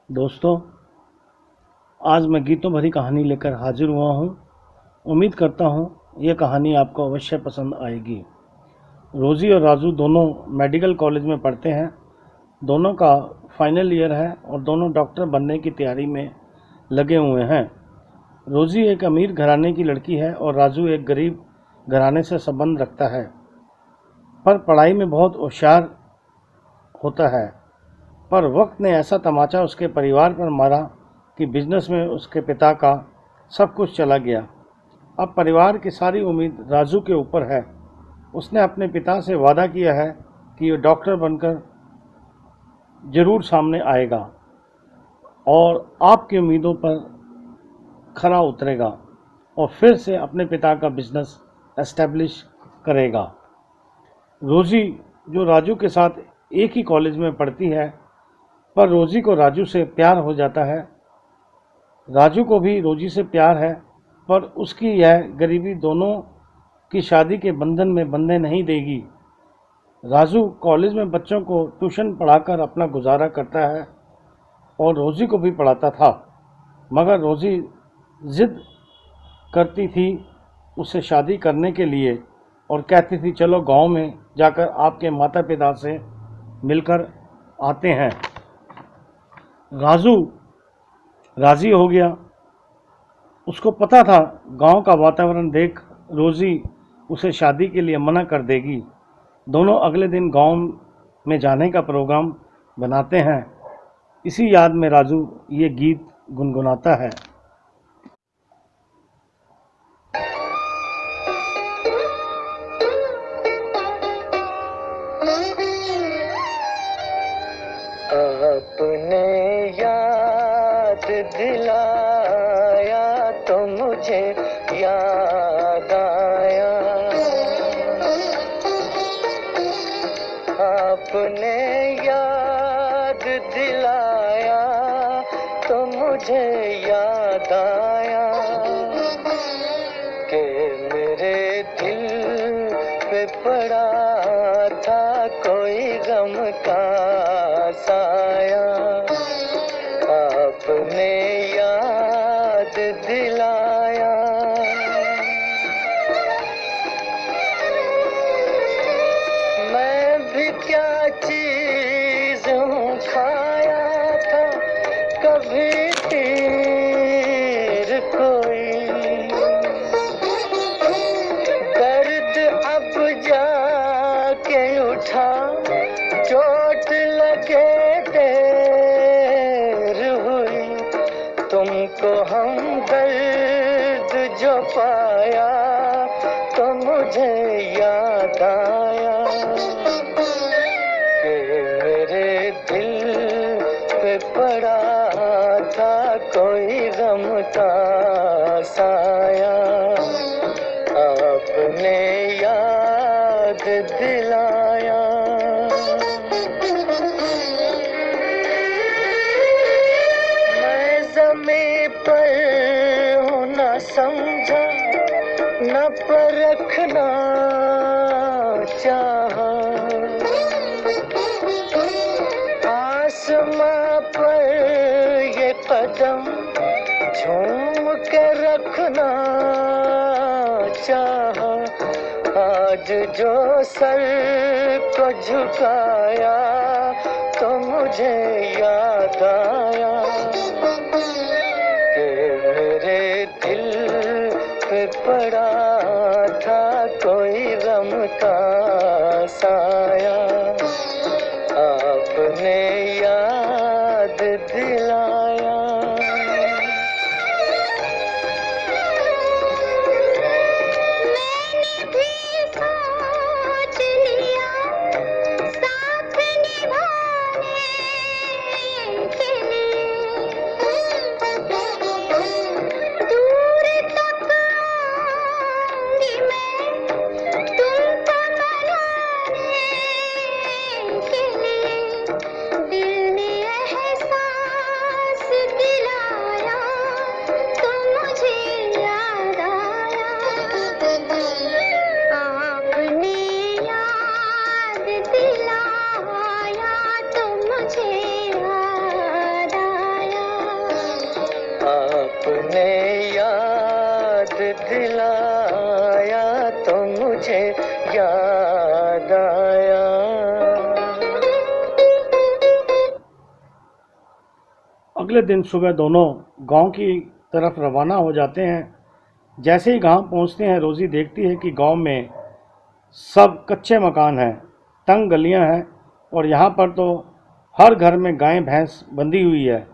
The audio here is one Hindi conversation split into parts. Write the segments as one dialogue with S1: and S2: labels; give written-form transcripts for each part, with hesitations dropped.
S1: दोस्तों, आज मैं गीतों भरी कहानी लेकर हाजिर हुआ हूँ। उम्मीद करता हूँ ये कहानी आपको अवश्य पसंद आएगी। रोज़ी और राजू दोनों मेडिकल कॉलेज में पढ़ते हैं। दोनों का फाइनल ईयर है और दोनों डॉक्टर बनने की तैयारी में लगे हुए हैं। रोज़ी एक अमीर घराने की लड़की है और राजू एक गरीब घराने से संबंध रखता है, पर पढ़ाई में बहुत होशियार होता है। पर वक्त ने ऐसा तमाचा उसके परिवार पर मारा कि बिजनेस में उसके पिता का सब कुछ चला गया। अब परिवार की सारी उम्मीद राजू के ऊपर है। उसने अपने पिता से वादा किया है कि वो डॉक्टर बनकर जरूर सामने आएगा और आपकी उम्मीदों पर खरा उतरेगा और फिर से अपने पिता का बिजनेस एस्टेब्लिश करेगा। रोज़ी, जो राजू के साथ एक ही कॉलेज में पढ़ती है, पर रोज़ी को राजू से प्यार हो जाता है। राजू को भी रोज़ी से प्यार है, पर उसकी यह गरीबी दोनों की शादी के बंधन में बंधने नहीं देगी। राजू कॉलेज में बच्चों को ट्यूशन पढ़ाकर अपना गुजारा करता है और रोज़ी को भी पढ़ाता था, मगर रोज़ी ज़िद करती थी उससे शादी करने के लिए और कहती थी चलो गांव में जाकर आपके माता पिता से मिलकर आते हैं। राजू राज़ी हो गया। उसको पता था गांव का वातावरण देख रोज़ी उसे शादी के लिए मना कर देगी। दोनों अगले दिन गांव में जाने का प्रोग्राम बनाते हैं। इसी याद में राजू ये गीत गुनगुनाता है।
S2: आपने याद दिलाया तो मुझे याद आया। आपने याद दिलाया तो मुझे याद आया कि मेरे दिल पे पड़ा था कोई गम का साया। आपने याद दिलाया। मैं भी क्या चीज हूँ खाया था कभी तीर कोई। दर्द अब जाके उठा चोट लगे देर हुई। तुमको हमदर्द जो पाया तो मुझे याद आया कि मेरे दिल पे पड़ा था कोई गम का साया। आपने याद दिलाया। मैं ज़मीं पर हूँ न समझा न परखना चाहा। आसमां पर ये कदम झूम के रखना चाहा। आज जो सर को झुकाया तो मुझे याद आया कि मेरे दिल पे पड़ा था कोई गम का साया। आपने याद दिलाया।
S3: साथ निभाने के लिए
S2: आपने याद दिलाया तो मुझे याद आया।
S1: अगले दिन सुबह दोनों गांव की तरफ रवाना हो जाते हैं। जैसे ही गांव पहुंचते हैं, रोज़ी देखती है कि गांव में सब कच्चे मकान हैं, तंग गलियां हैं और यहाँ पर तो हर घर में गाय भैंस बंधी हुई है।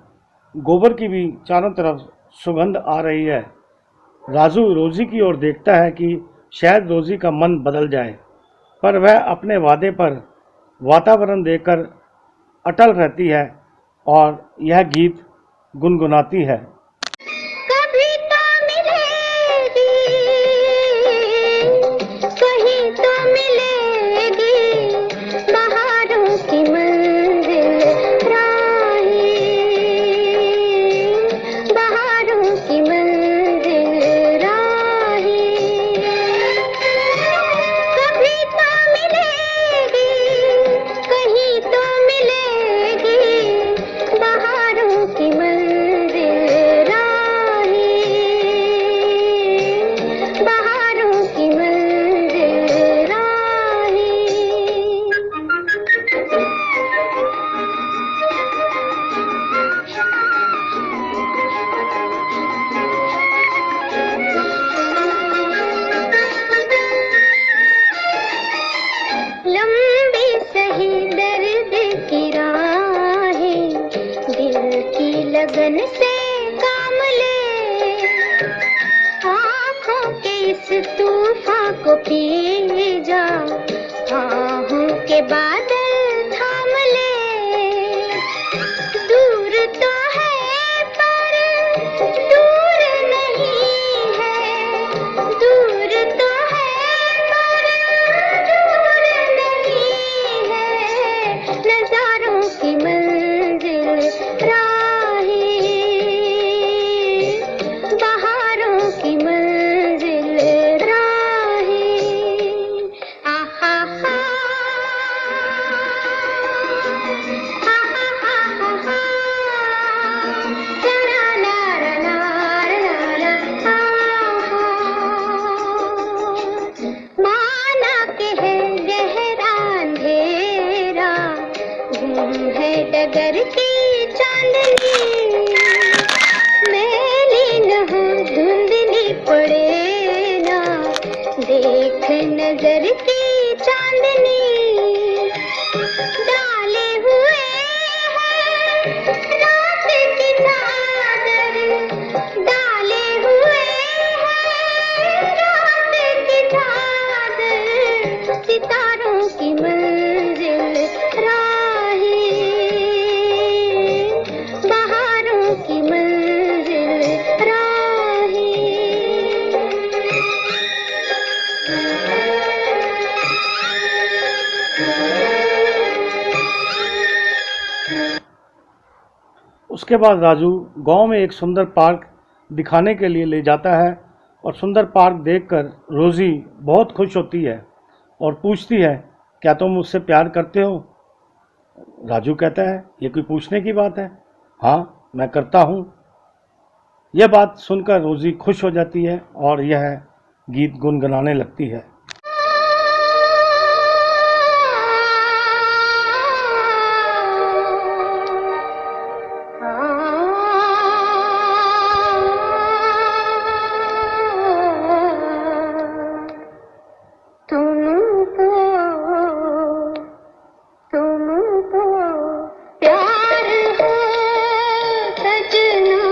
S1: गोबर की भी चारों तरफ सुगंध आ रही है। राजू रोज़ी की ओर देखता है कि शायद रोज़ी का मन बदल जाए, पर वह अपने वादे पर वातावरण देखकर अटल रहती है और यह गीत गुनगुनाती है।
S3: कभी तो मिलेगी, कहीं तो मिलेगी बहारों की मंजिल राहें, बहारों की मंजिल राहें। कभी तो मिलेगी, कहीं तो मिलेगी बहारों की मंजिल राहें, बहारों की मंजिल राहें। लंबी सही दर्द की राहें, दिल की लगन से काम ले, आँखों के इस तूफान को पी जा, आहों के बादल थाम ले। दूर तो है पर दूर नहीं है, दूर तो है पर दूर नहीं है, नजारों की मंजिल राहें, बहारों की मंजिल राहें। आहा हा, आहा हा हा हा, ला ला ला ला ला ला, आहा। माना के है गहरा अंधेरा, गुम है डगर की चांदनी, मैली न हो धुंधली पड़े ना, देख नजर की चांदनी। डाले हुए हैं रात की चादर, डाले हुए हैं रात की चादर, सितारों की मंजिल राहें, बहारों की मंजिल राहें।
S1: उसके बाद राजू गांव में एक सुंदर पार्क दिखाने के लिए ले जाता है और सुंदर पार्क देखकर रोज़ी बहुत खुश होती है और पूछती है, क्या तुम मुझसे प्यार करते हो? राजू कहता है, ये कोई पूछने की बात है? हाँ, मैं करता हूँ। यह बात सुनकर रोज़ी खुश हो जाती है और यह गीत गुनगुनाने लगती है।
S3: तुमको प्यार हो सजना,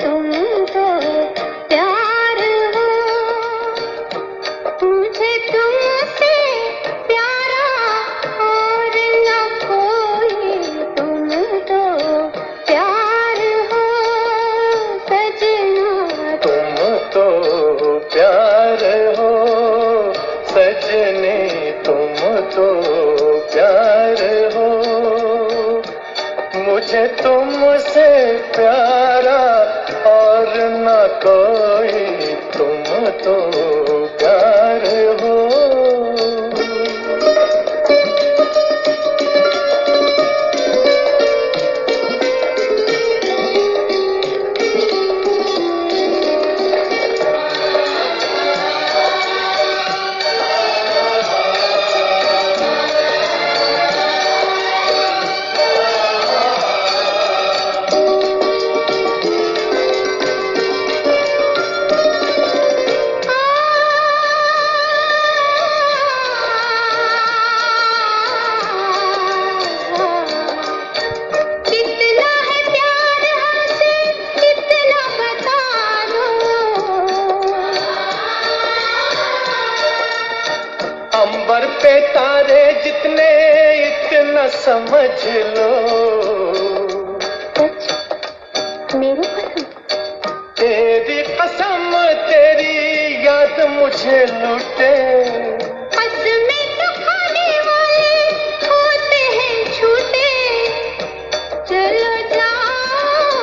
S3: तुमको प्यार हो, मुझे तुमसे प्यारा और न कोई, तुमको प्यार हो सजना।
S2: तुम तो प्यार हो सजने, तुम तो प्यार हो, मुझे तुमसे प्यारा और न कोई, तुम तो प्यार हो। समझ लो।
S3: सच मेरी कसम,
S2: तेरी कसम, तेरी याद मुझे लूटे।
S3: कसमें तो खाने वाले होते हैं झूठे। चलो जाओ,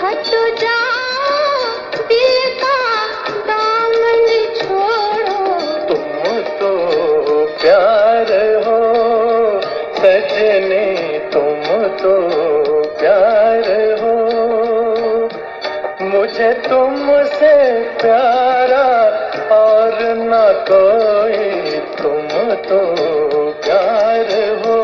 S3: हटो जाओ, दिल का दामन छोड़ो।
S2: तुम तो प्यार हो सजनी, तुम तो प्यार हो। मुझे तुमसे प्यारा और न कोई, तुम तो प्यार हो।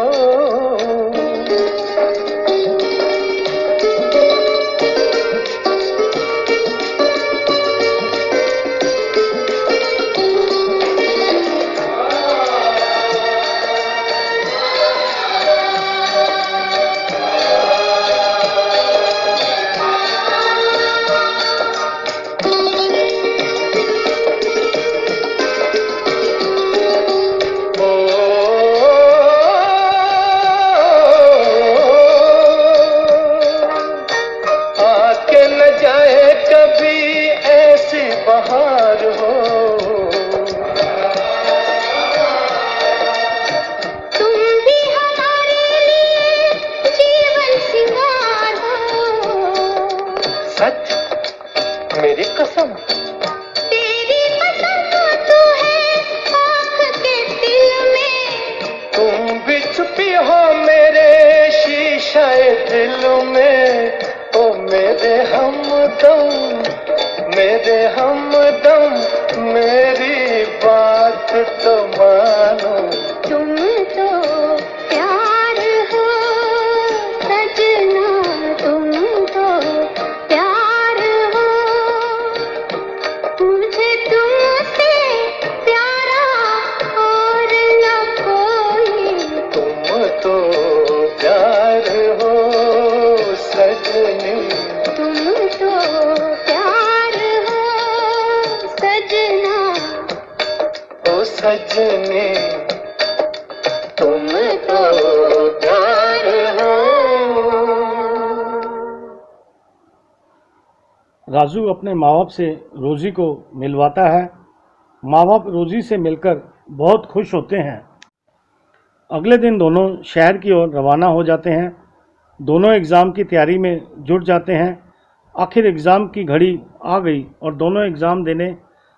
S2: आके न जाए कभी ऐसी बहार हो।
S3: तुम भी हमारे लिए जीवन सिंगार हो।
S2: सच मेरी कसम,
S3: तेरी कसम तू है आँख के दिल में।
S2: तुम भी छुपी हो मेरे शीशाए दिल में। ओ मेरे हमदम, मेरे हमदम, मेरी बात तो मानो।
S3: तुम तो प्यार हो सजना, तुम तो प्यार हो। मुझे तुमसे प्यारा और न कोई।
S2: तुम तो प्यार हो सजनी,
S3: तुम तो प्यार हो सजना,
S2: ओ सजनी, तुम तो प्यार हो।
S1: राजू अपने माँ बाप से रोजी को मिलवाता है। माँ बाप रोजी से मिलकर बहुत खुश होते हैं। अगले दिन दोनों शहर की ओर रवाना हो जाते हैं। दोनों एग्ज़ाम की तैयारी में जुट जाते हैं। आखिर एग्ज़ाम की घड़ी आ गई और दोनों एग्ज़ाम देने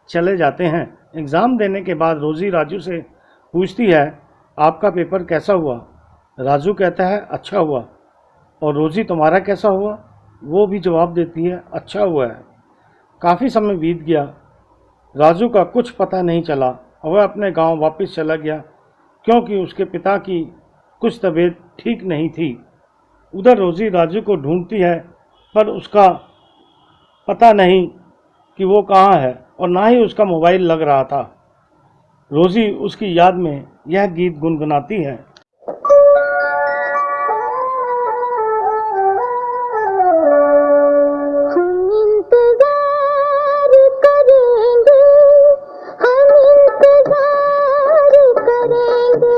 S1: चले जाते हैं। एग्ज़ाम देने के बाद रोजी राजू से पूछती है, आपका पेपर कैसा हुआ? राजू कहता है, अच्छा हुआ। और रोजी, तुम्हारा कैसा हुआ? वो भी जवाब देती है, अच्छा हुआ है। काफ़ी समय बीत गया। राजू का कुछ पता नहीं चला। वह अपने गांव वापस चला गया क्योंकि उसके पिता की कुछ तबीयत ठीक नहीं थी। उधर रोजी राजू को ढूंढती है पर उसका पता नहीं कि वो कहाँ है और ना ही उसका मोबाइल लग रहा था। रोजी उसकी याद में यह गीत गुनगुनाती है।
S3: हम इंतजार करेंगे, हम इंतजार करेंगे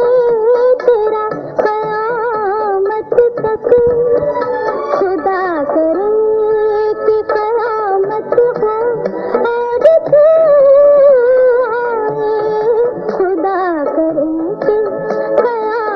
S3: तेरा कयामत तक। खुदा करे कि कयामत हो और तू आए। खुदा करे कि कयामत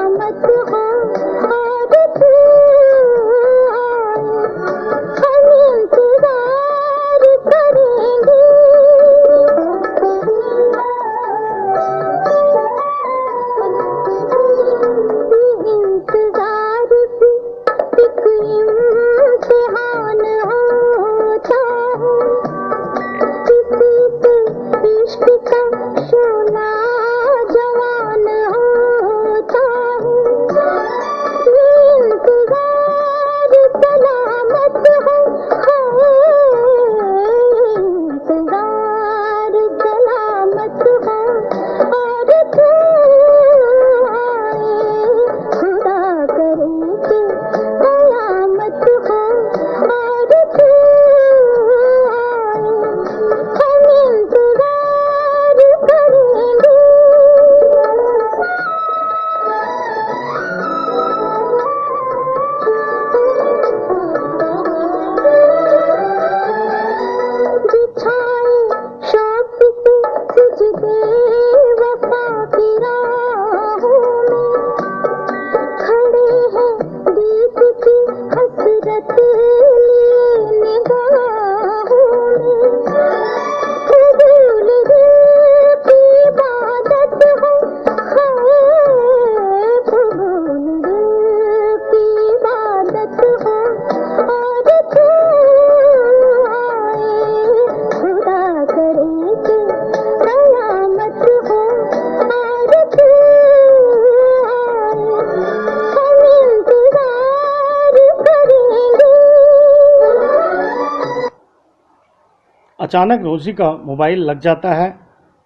S1: अचानक रोजी का मोबाइल लग जाता है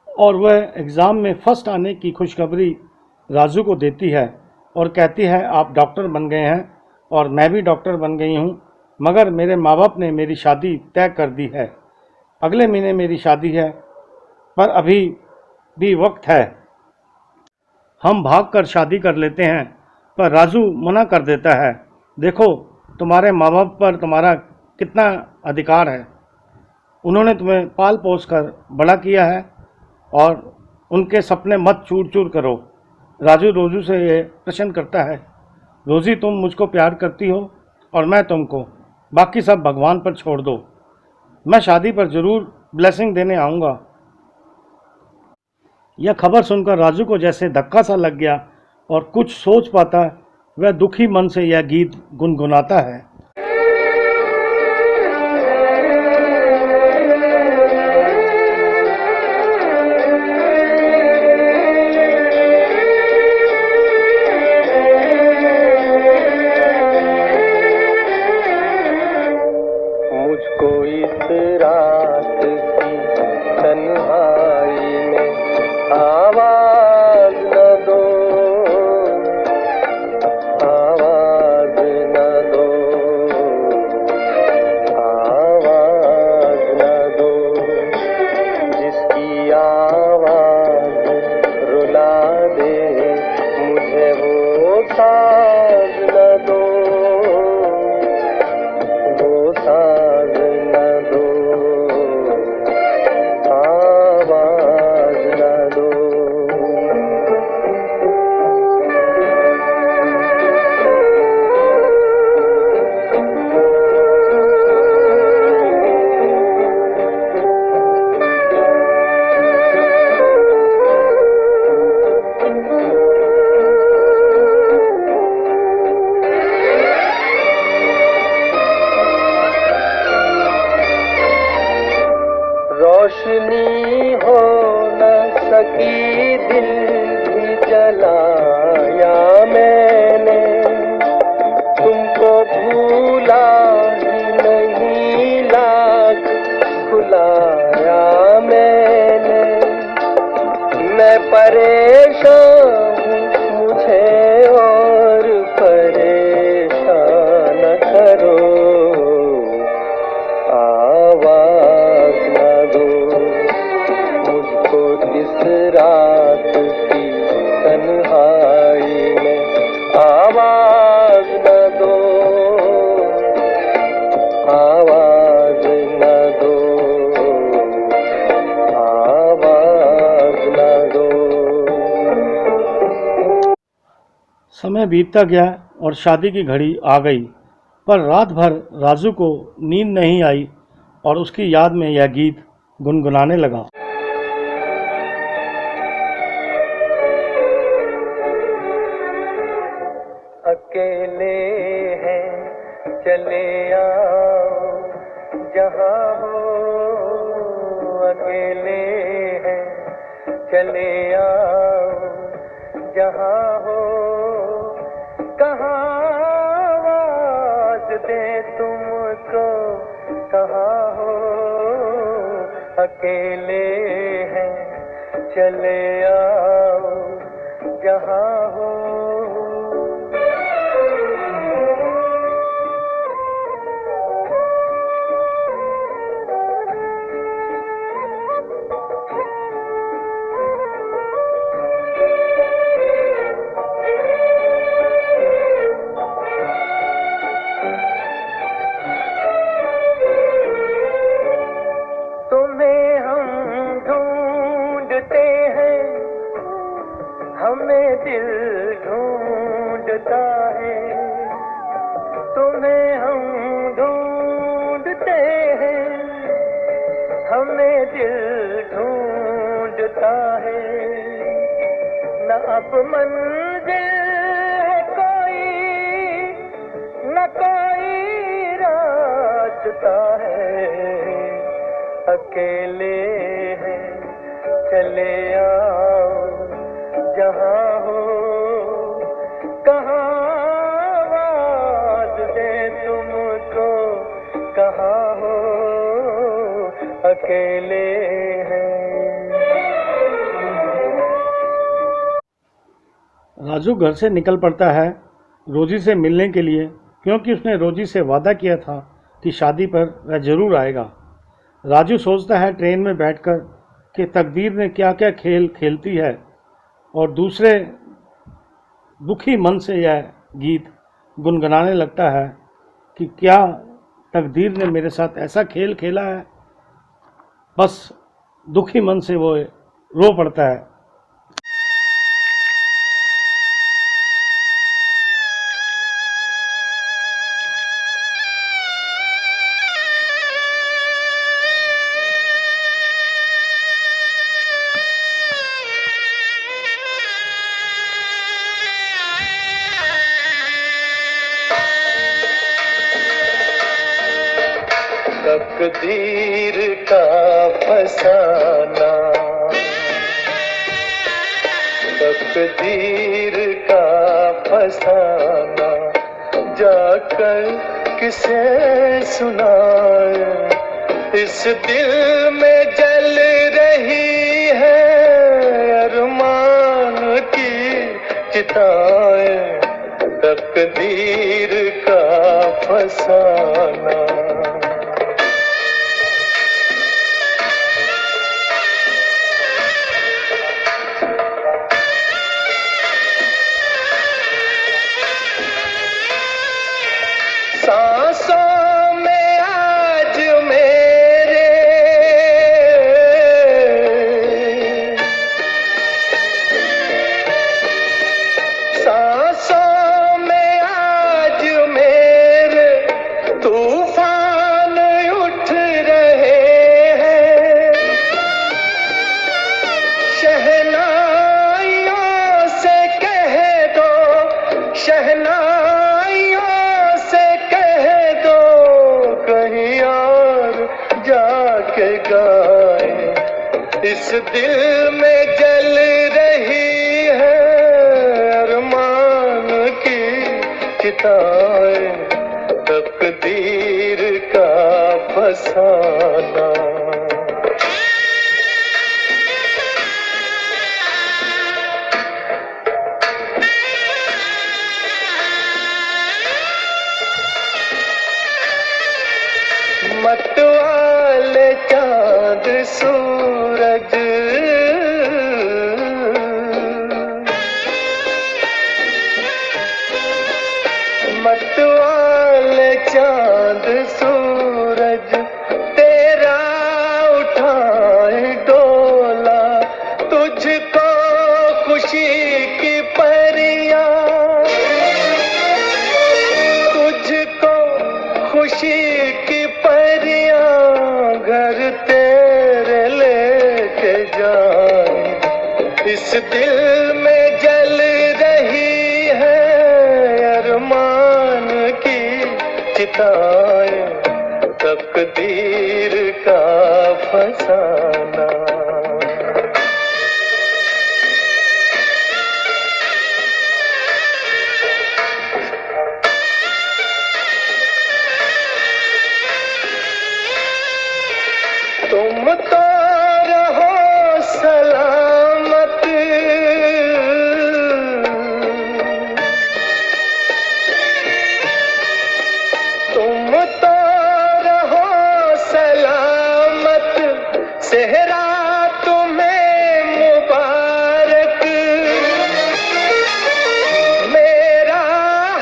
S1: और वह एग्ज़ाम में फर्स्ट आने की खुशखबरी राजू को देती है और कहती है आप डॉक्टर बन गए हैं और मैं भी डॉक्टर बन गई हूँ, मगर मेरे माँ बाप ने मेरी शादी तय कर दी है। अगले महीने मेरी शादी है, पर अभी भी वक्त है, हम भागकर शादी कर लेते हैं। पर राजू मना कर देता है, देखो तुम्हारे माँ बाप पर तुम्हारा कितना अधिकार है, उन्होंने तुम्हें पाल पोस कर बड़ा किया है और उनके सपने मत चूर चूर करो। राजू रोजू से ये प्रश्न करता है, रोजी तुम मुझको प्यार करती हो और मैं तुमको, बाकी सब भगवान पर छोड़ दो, मैं शादी पर ज़रूर ब्लेसिंग देने आऊँगा। यह खबर सुनकर राजू को जैसे धक्का सा लग गया और कुछ सोच पाता वह दुखी मन से यह गीत गुनगुनाता है।
S2: मुझको इस रात की तन्हाई में आवाज न दो, आवाज न दो, आवाज न दो, जिसकी आवाज रुला दे मुझे वो साज न दो, वो साज न दो, आवाज न दो। रोशनी हो न सकी दिल भी जलाया मैंने, तुमको भूला ही नहीं लाख भुलाया मैंने, मैं परेशान हूँ मुझे और परेशान न करो, आवाज न दो, मुझको इस रात की तन्हाई में आवाज न दो, आवाज न दो, आवाज न दो।
S1: समय बीतता गया और शादी की घड़ी आ गई, पर रात भर राजू को नींद नहीं आई और उसकी याद में यह गीत गुनगुनाने लगा।
S2: अकेले हैं चले आओ जहाँ हो, अकेले हैं चले आओ जहाँ हो, कहाँ आवाज दे तुमको, कहाँ हो, अकेले हैं चले आओ जहाँ हो। तुम्हें हम ढूंढते हैं, हमें दिल ढूंढ पता है न अब मंजिल है कोई, न कोई रास्ता है। अकेले हैं चले आओ जहाँ हो, कहाँ आवाज दे तुमको, कहाँ हो अकेले हैं।
S1: राजू घर से निकल पड़ता है रोजी से मिलने के लिए, क्योंकि उसने रोजी से वादा किया था कि शादी पर वह जरूर आएगा। राजू सोचता है ट्रेन में बैठकर कि तकदीर ने क्या क्या खेल खेलती है, और दूसरे दुखी मन से यह गीत गुनगुनाने लगता है कि क्या तकदीर ने मेरे साथ ऐसा खेल खेला है। बस दुखी मन से वो रो पड़ता है।
S2: तकदीर का फसाना, तकदीर का फसाना, जाकर किसे सुनाए। इस दिल में जल रही है अरमान की चिताएं, तकदीर का फसाना। सांसों में आज मेरे, सांसों में आज मेरे तूफान उठ रहे हैं। शहनाइयों से कह दो, शहनाइयों से कह दो, कहीं और जाके गाए। इस दिल में जल रही है अरमान की चिताएं, तकदीर का फसाना। मतवाले चांद सूरज, मतवाले चांद सूरज, तेरा उठाए डोला। तुझको खुशी की परियां, तुझको खुशी की परियां घर तेरे लेके जाए। इस दिल में जल रही है अरमान की चिताएं, तकदीर का फसाना। तुम तो रहो सलामत, तुम तो रहो सलामत, सेहरा तुम्हें मुबारक। मेरा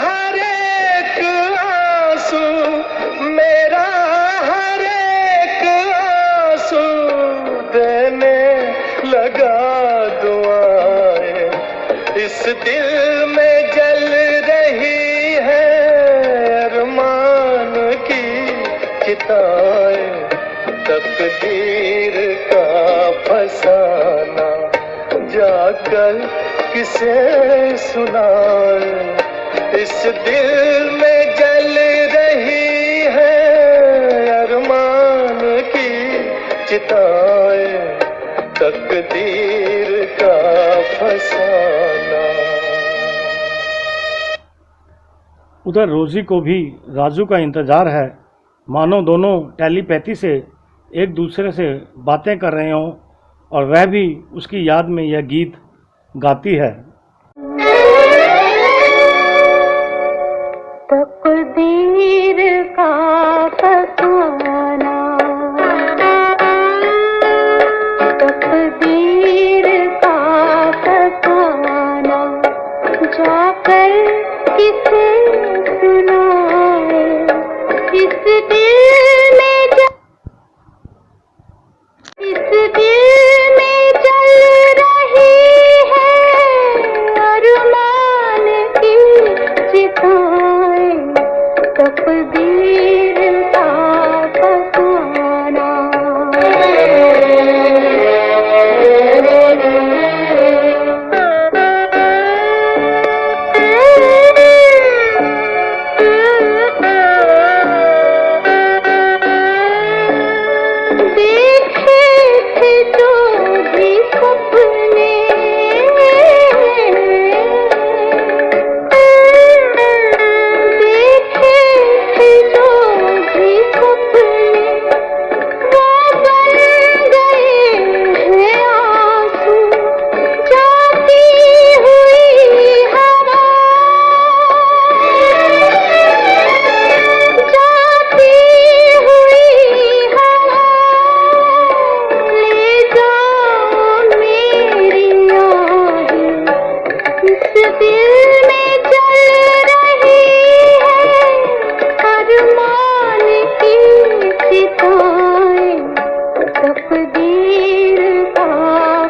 S2: हर एक आंसू, मेरा हर एक आंसू देने लगा दुआएं। इस दिल में जल रही है अरमान की चिताएं, तकदीर का फसाना। जाकर किसे सुनाए। इस दिल में जल रही है अरमान की चिताएं, तकदीर का फसाना।
S1: उधर रोजी को भी राजू का इंतज़ार है, मानो दोनों टेलीपैथी से एक दूसरे से बातें कर रहे हों और वह भी उसकी याद में यह गीत गाती है।
S3: तकदीर का फसाना, तकदीर का फसाना, जाकर किसे सुनाए। इस दिल में जल रही है अरमान की चिताएं, तकदीर का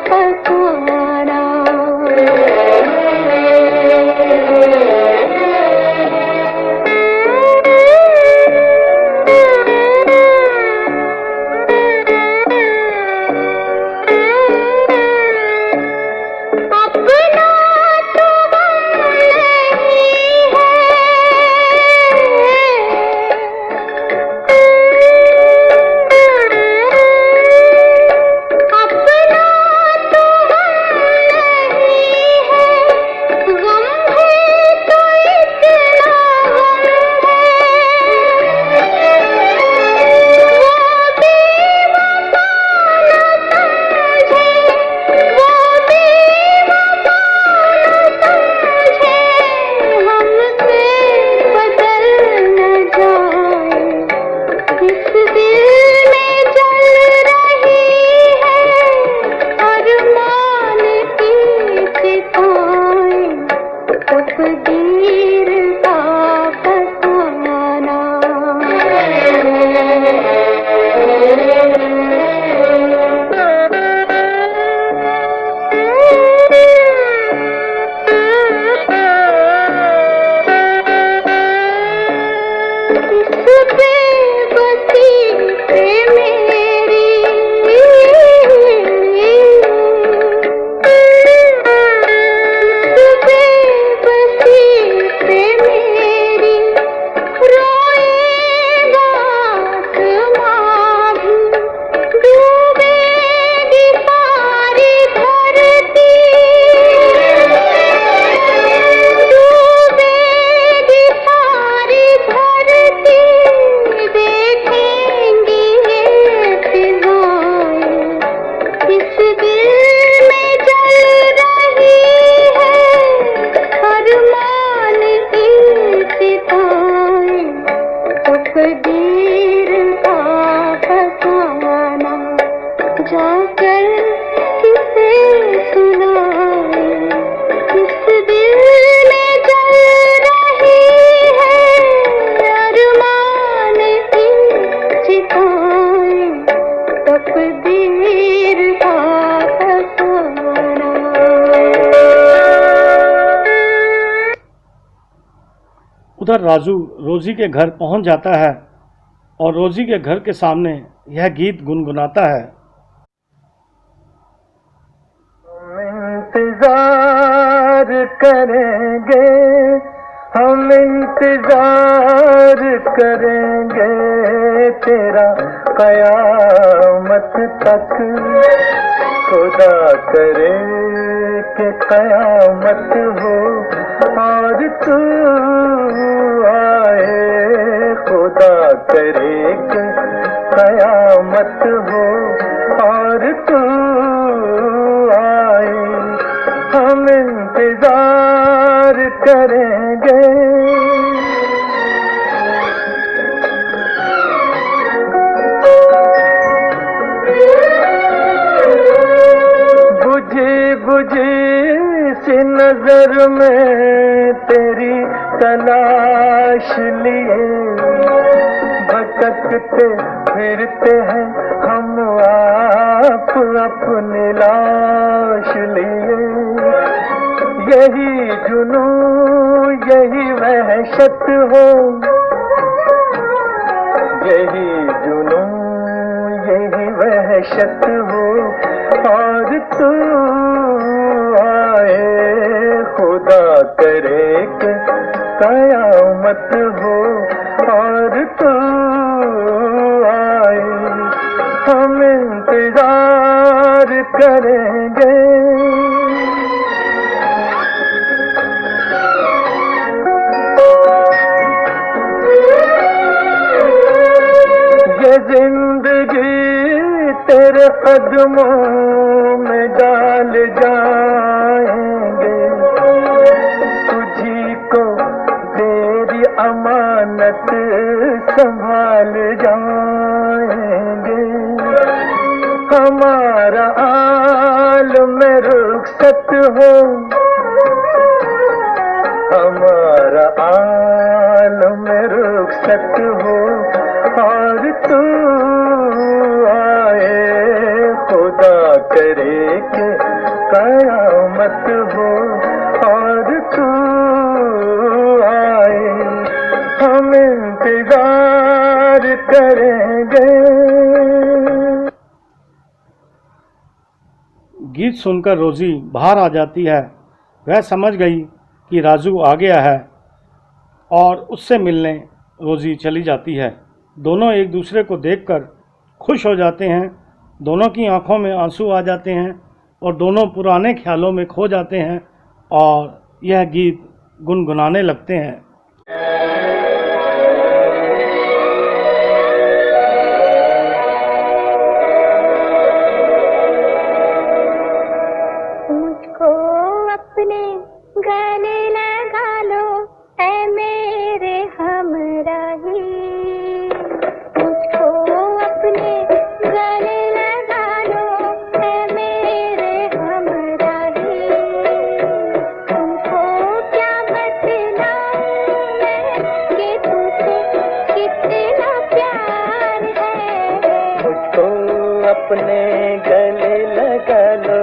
S3: फसाना।
S1: उधर राजू रोजी के घर पहुंच जाता है और रोजी के घर के सामने यह गीत गुनगुनाता है।
S2: तुम करेंगे, हम इंतजार करेंगे तेरा कयामत तक। खुदा करे कि कयामत हो और तू आए, खुदा करे कि कयामत हो और तू आए, हम इंतजार करेंगे। बुझी बुझी सी नजर में तेरी तलाश लिए, भटकते फिरते हैं हम आप अपनी लाश लिए। यही जुनू यही वहशत हो, यही जुनू यही वहशत हो और तू आए, खुदा करे कि कयामत हो और तू आए, हम इंतजार करेंगे। ये जिंदगी तेरे कदमों में डाल जाएंगे, तुझी को तेरी अमानत संभाल जाएंगे। हमारा आलम रुखसत हो, हमारा आलम रुखसत हो और तू आए, खुदा करे कि कयामत हो और तू आए, हम इंतजार करेंगे।
S1: गीत सुनकर रोजी बाहर आ जाती है। वह समझ गई कि राजू आ गया है और उससे मिलने रोजी चली जाती है। दोनों एक दूसरे को देखकर खुश हो जाते हैं, दोनों की आंखों में आंसू आ जाते हैं और दोनों पुराने ख्यालों में खो जाते हैं और यह गीत गुनगुनाने लगते हैं।
S3: मुझको अपने गले लगा लो ऐ मेरे हमराही, मुझको अपने गले लगा लो ऐ मेरे हमराही। तुमको क्या बतलाऊं मैं कि तुझसे कितना प्यार है।
S2: मुझको अपने गले लगा लो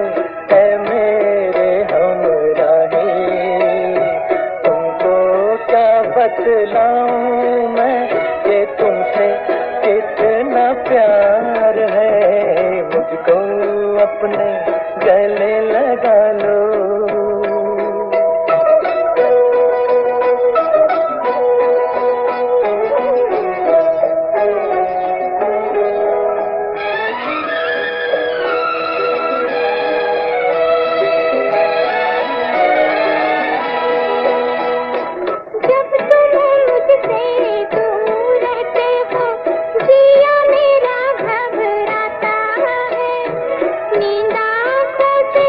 S2: ऐ मेरे हमराही, तुमको क्या बतलाऊं मैं कि तुमसे कितना प्यार है। मुझको अपने गले लगा लो।
S3: जब तुम मुझसे दूर रहते हो जिया मेरा घबराता है, नींद आँखों से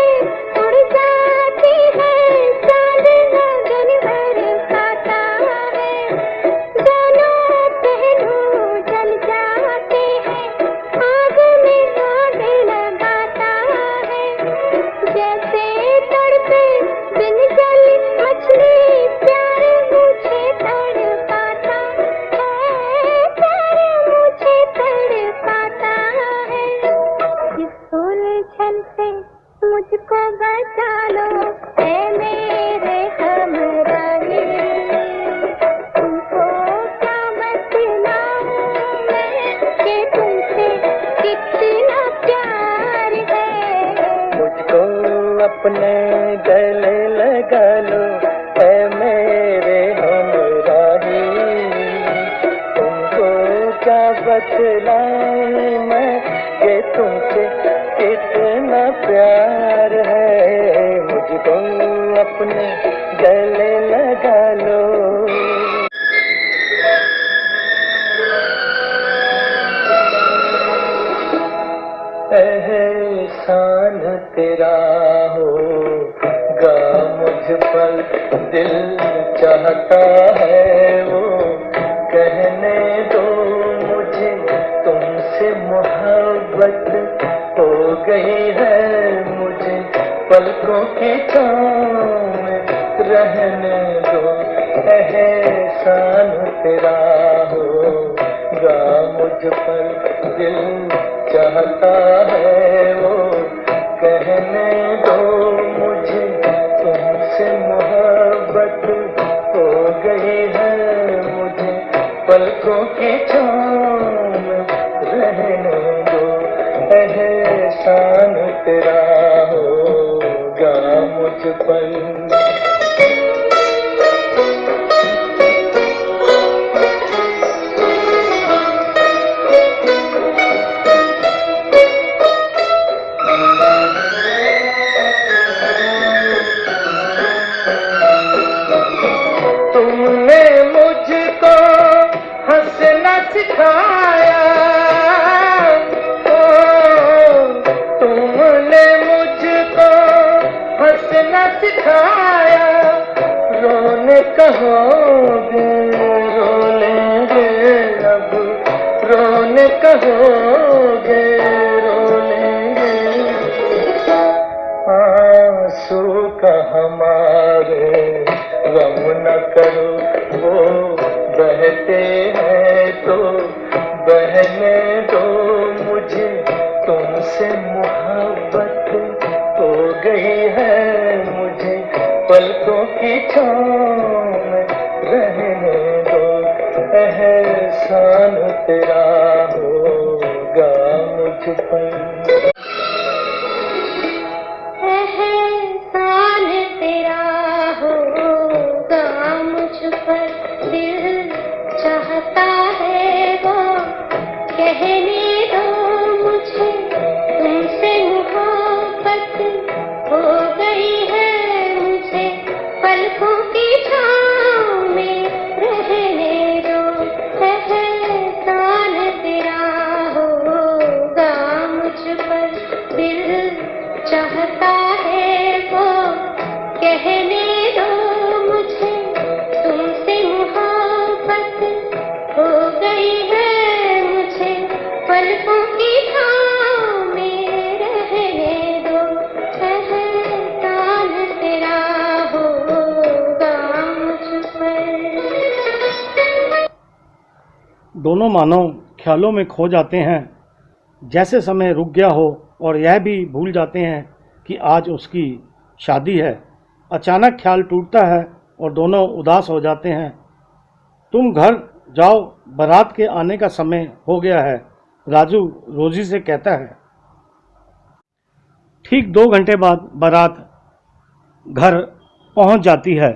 S3: उड़ जाती है, चांद गगन भर खाता है। दोनों पहलू जल जाते हैं, आग में आग लगाता है। जैसे तड़पे बिन जली मछली प्यार मुझे तड़पाता है, प्यार मुझे तड़पाता है। इस उलझन से मुझको बचा लो ऐ मेरे हमराही। तुमको क्या बतलाऊं मैं कि तुमसे कितना प्यार है।
S2: मुझको अपने गले लगा बतलाऊं मैं कि तुमसे कितना प्यार है, मुझको अपने गले लगा लो। एहसान तेरा होगा मुझ पर, दिल चाहता है वो कहने दो मुझे, तुमसे मोहब्बत हो गई है मुझे, पलकों की छाँव में रहने दो। एहसान तेरा होगा मुझ पर, दिल चाहता है वो कहने दो मुझे, तुमसे मोहब्बत हो गई है मुझे, पलकों की छाँव में रहने दो। एहसान तेरा होगा मुझ पर। तुमने मुझको हंसना सिखाया, तुमने मुझको हंसना सिखाया, रोने कहोगे रो लेंगे अब, रोने कहोगे रो लेंगे, आंसू का हमारे गम न करो, वो बहते हैं तो बहने दो मुझे, तुमसे मोहब्बत हो गई है मुझे, पलकों की छाँव में रहने दो। एहसान तेरा होगा मुझ पर।
S3: एहसान तेरा होगा मुझ पर, दिल चाहता है वो कहने दो मुझे, तुमसे मोहब्बत हो गई है मुझे, पलकों की छाँव में रहने दो। एहसान तेरा होगा मुझ पर, दिल चाहता है वो कहने दो मुझे, तुमसे मोहब्बत हो गई है मुझे, पलकों की छाँव में रहने दो। एहसान तेरा होगा मुझ पर।
S1: दोनों मानव ख्यालों में खो जाते हैं, जैसे समय रुक गया हो और यह भी भूल जाते हैं कि आज उसकी शादी है। अचानक ख्याल टूटता है और दोनों उदास हो जाते हैं। तुम घर जाओ, बारात के आने का समय हो गया है, राजू रोजी से कहता है। ठीक 2 घंटे बाद बारात घर पहुंच जाती है।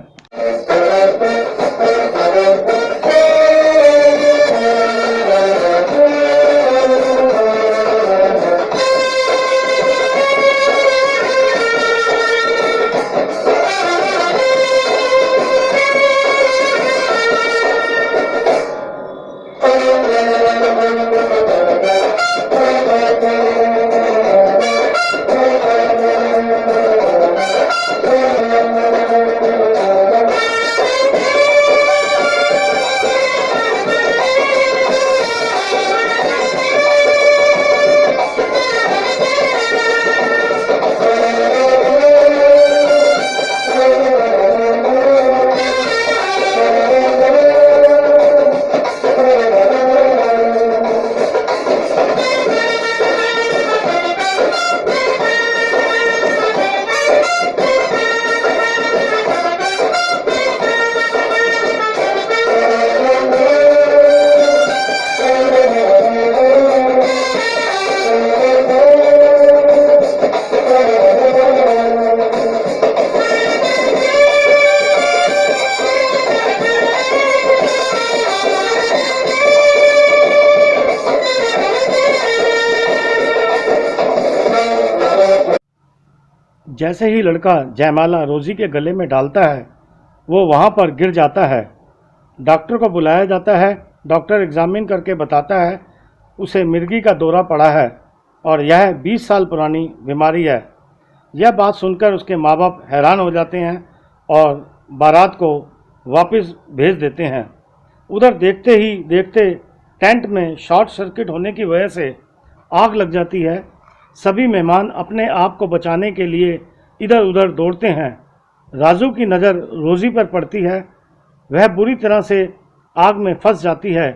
S1: जैसे ही लड़का जयमाला रोजी के गले में डालता है वो वहाँ पर गिर जाता है। डॉक्टर को बुलाया जाता है। डॉक्टर एग्जामिन करके बताता है उसे मिर्गी का दौरा पड़ा है और यह 20 साल पुरानी बीमारी है। यह बात सुनकर उसके माँ बाप हैरान हो जाते हैं और बारात को वापस भेज देते हैं। उधर देखते ही देखते टेंट में शॉर्ट सर्किट होने की वजह से आग लग जाती है। सभी मेहमान अपने आप को बचाने के लिए इधर उधर दौड़ते हैं। राजू की नज़र रोजी पर पड़ती है। वह बुरी तरह से आग में फंस जाती है।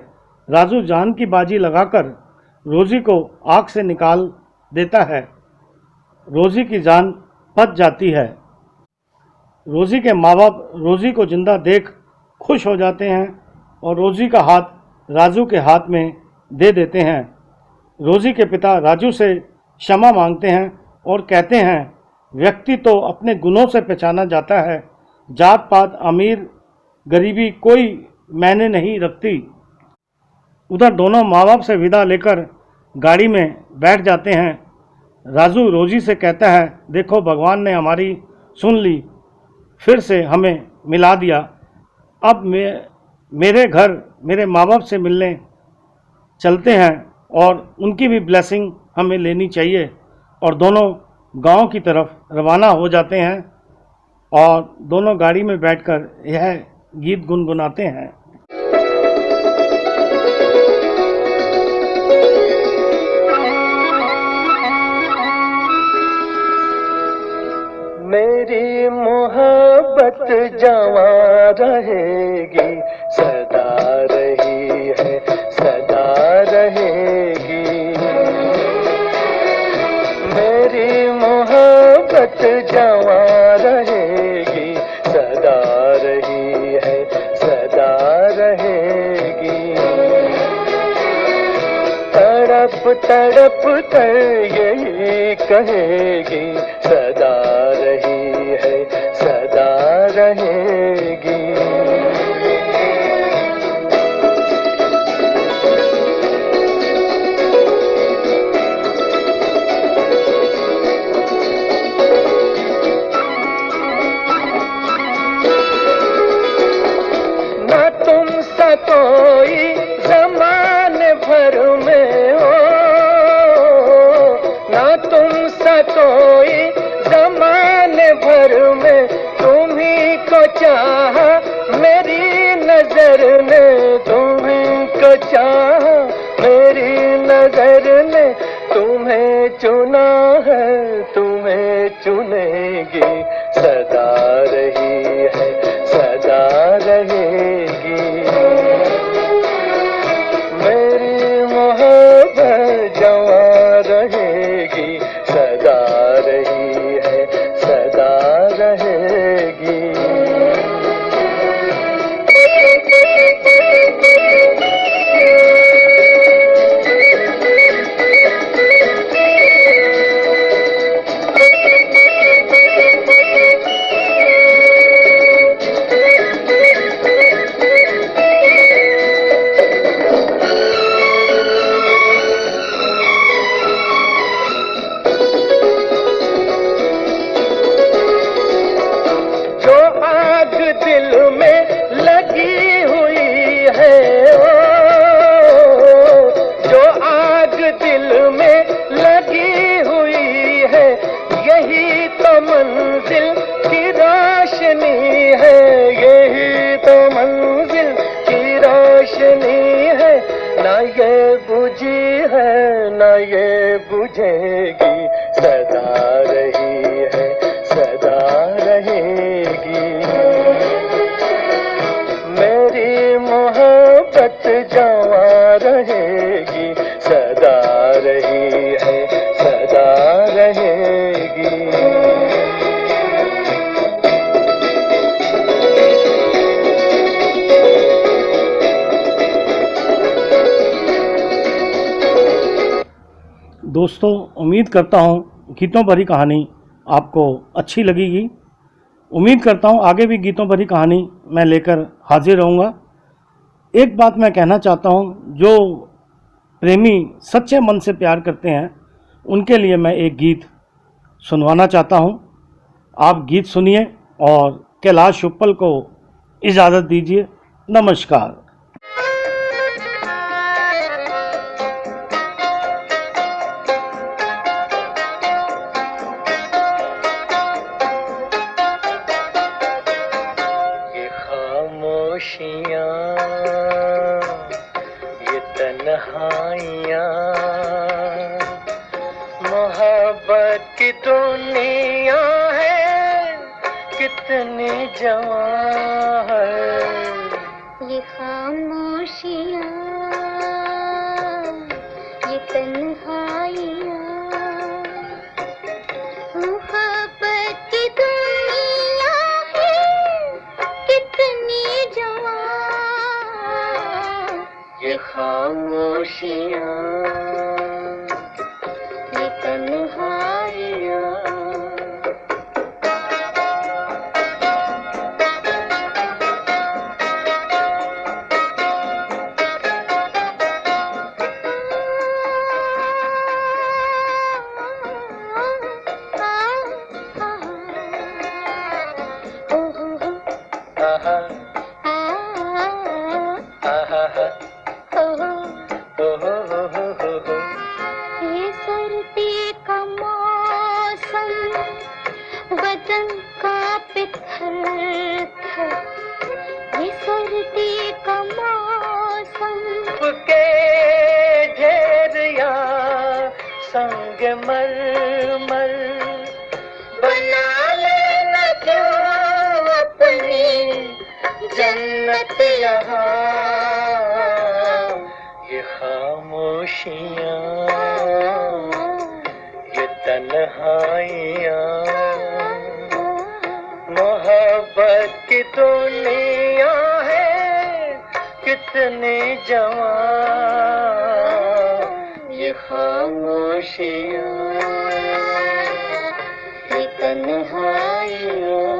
S1: राजू जान की बाजी लगाकर रोजी को आग से निकाल देता है। रोजी की जान बच जाती है। रोजी के माँ बाप रोजी को जिंदा देख खुश हो जाते हैं और रोजी का हाथ राजू के हाथ में दे देते हैं। रोजी के पिता राजू से क्षमा मांगते हैं और कहते हैं व्यक्ति तो अपने गुनों से पहचाना जाता है, जात पात अमीर गरीबी कोई मायने नहीं रखती। उधर दोनों माँ बाप से विदा लेकर गाड़ी में बैठ जाते हैं। राजू रोजी से कहता है देखो भगवान ने हमारी सुन ली, फिर से हमें मिला दिया। अब मेरे घर मेरे माँ बाप से मिलने चलते हैं और उनकी भी ब्लेसिंग हमें लेनी चाहिए। और दोनों गांव की तरफ रवाना हो जाते हैं और दोनों गाड़ी में बैठकर यह गीत गुनगुनाते हैं।
S2: मेरी मोहब्बत जवां रहेगी, सदा रही है, सदा रहेगी। मेरी मोहब्बत जवां रहेगी, सदा रही है, सदा रहेगी। तड़प तड़प कर यही कहेगी, सदा रही है, सदा रहेगी। ना तुम सा कोई ज़माने भर में हो, ना तुम सा कोई ज़माने भर में, तुम्ही को चाहा मेरी नजर ने, तुम्ही को चाहा मेरी नजर ने। तुम्हें चुना है, तुम्हें चुनेगी, सदा रही है, सदा रहेगी। मेरी मोहब्बत जवां रहेगी, सदा रही है, सदा रहेगी। दिल में लगी हुई है, जो आग दिल में लगी हुई है, यही तो मंजिल की रोशनी है, यही तो मंजिल की रोशनी है। ना ये बुझी है, ना ये बुझेगी, सदा रही है, सदा रहेगी। मेरी मोहब्बत जवां रहेगी, सदा रही है, सदा रहेगी।
S1: दोस्तों उम्मीद करता हूँ गीतों भरी कहानी आपको अच्छी लगेगी। उम्मीद करता हूँ आगे भी गीतों भरी कहानी मैं लेकर हाजिर रहूँगा। एक बात मैं कहना चाहता हूँ, जो प्रेमी सच्चे मन से प्यार करते हैं उनके लिए मैं एक गीत सुनवाना चाहता हूँ। आप गीत सुनिए और कैलाश उपल को इजाज़त दीजिए। नमस्कार।
S2: ये खामोशियाँ, ये तन्हाइयाँ, मोहब्बत की दुनिया है, कितनी जवां है।
S3: ये खामोशियाँ, ये तन्हाइयाँ, मोहब्बत की दुनिया है, कितनी जवां।
S2: ये खामोशियाँ,
S3: ये तन्हाइयाँ,
S2: आहा, आहा, ओहो।
S3: ये सर्दी का मौसम, बदन कांपे थर-थर। ये सर्दी का मौसम,
S2: के घेरिया संग मर
S3: बना लेना जो अपनी जन्नत यहाँ।
S2: ये खामोशियाँ, ये तन्हाइयाँ, मोहब्बत की दुनिया है, कितनी जवां। ये खामोशियाँ,
S3: ये तन्हाइयाँ,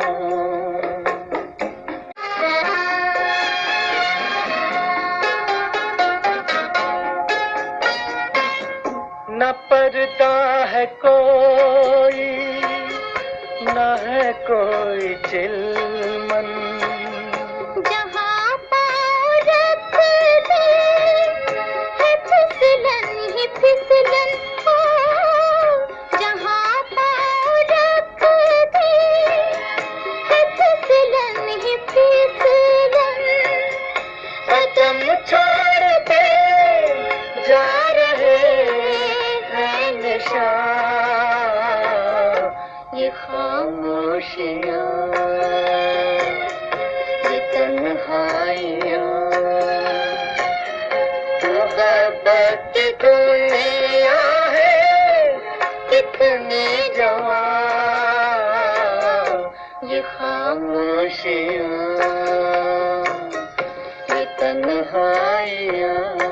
S2: न पर्दा है कोई, न है कोई चिलमन।
S3: जहाँ पाँव रख दे है फिसलन ही फिसलन हो। जहाँ पाँव रख दे है फिसलन ही फिसलन।
S2: कदम छोड़ते जा रहे हैं निशान।
S3: ये खामोशियाँ, ये तन्हाइयाँ,
S2: मोहब्बत की दुनिया है, कितनी जवां।
S3: ये खामोशियाँ,
S2: खामोशियाँ,
S3: ये तन्हाइयाँ।